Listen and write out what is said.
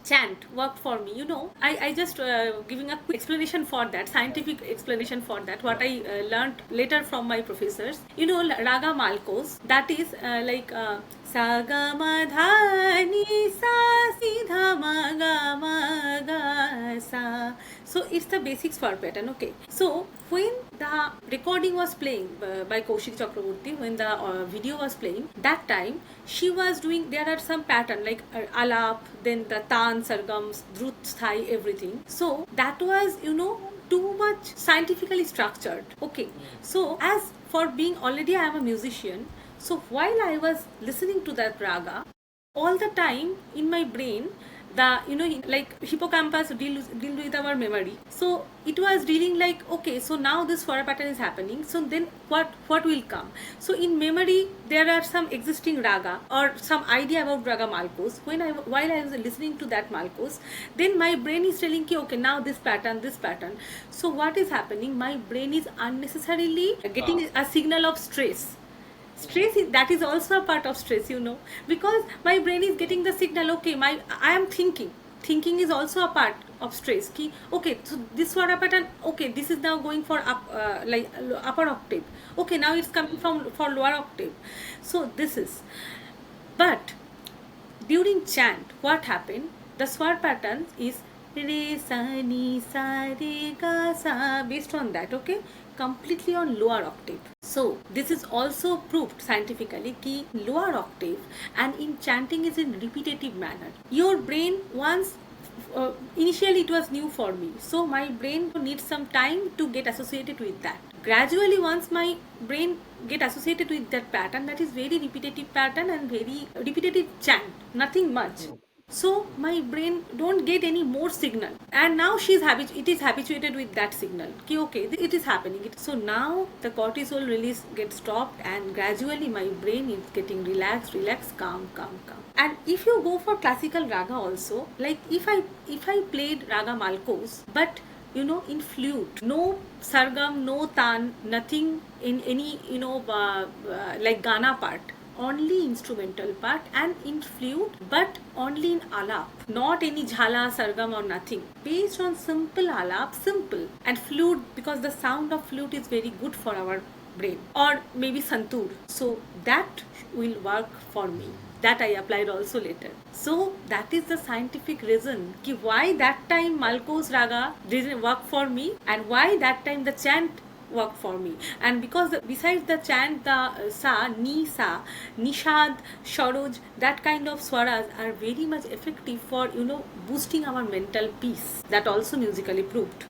chant worked for me. I just giving a quick explanation for that, scientific explanation for that, what I learned later from my professors. Raga Malkos, that is sa ga ma dha ni sa si dha ma ga ma ga sa. So it's the basic swar pattern. Okay, so when the recording was playing by Kaushik Chakraborty, when the video was playing, that time she was doing, there are some pattern like alap, then the tan, sargams, drut, sthai, everything. So that was too much scientifically structured. Okay, so as for being, already I am a musician, so while I was listening to that raga, all the time in my brain, the like hippocampus deal with our memory, so it was dealing like, okay, so now this swara pattern is happening, so then what will come. So in memory there are some existing raga or some idea about raga malkos. While I was listening to that malkos, then my brain is telling ki, okay, now this pattern. So what is happening, my brain is unnecessarily getting a signal of stress that is also a part of stress, because my brain is getting the signal, okay, I am thinking is also a part of stress ki, okay, so this swara pattern, okay, this is now going for up upper octave, okay, now it's coming for lower octave. So this is, but during chant what happened, the swar pattern is re sa ni sa re ga sa, based on that, okay, completely on lower octave. So this is also proved scientifically ki lower octave and in chanting is in repetitive manner. Your brain once initially it was new for me, so my brain needs some time to get associated with that. Gradually once my brain get associated with that pattern, that is very repetitive pattern and very repetitive chant, nothing much, so my brain don't get any more signal, and now it is habituated with that signal ki, okay, it is happening. So now the cortisol release gets stopped and gradually my brain is getting relaxed, calm. And if you go for classical raga also, like if I played raga malkos, but in flute, no sargam, no tan, nothing in any like gana part, only instrumental part, and in flute, but only in alap, not any jhala, sargam or nothing, based on simple alap, simple, and flute, because the sound of flute is very good for our brain, or maybe santur, so that will work for me. That I applied also later. So that is the scientific reason ki why that time Malkos raga didn't work for me, and why that time the chant worked for me. And because besides the chant, the sa, nishad, sharoj, that kind of swaras are very much effective for boosting our mental peace. That also musically proved.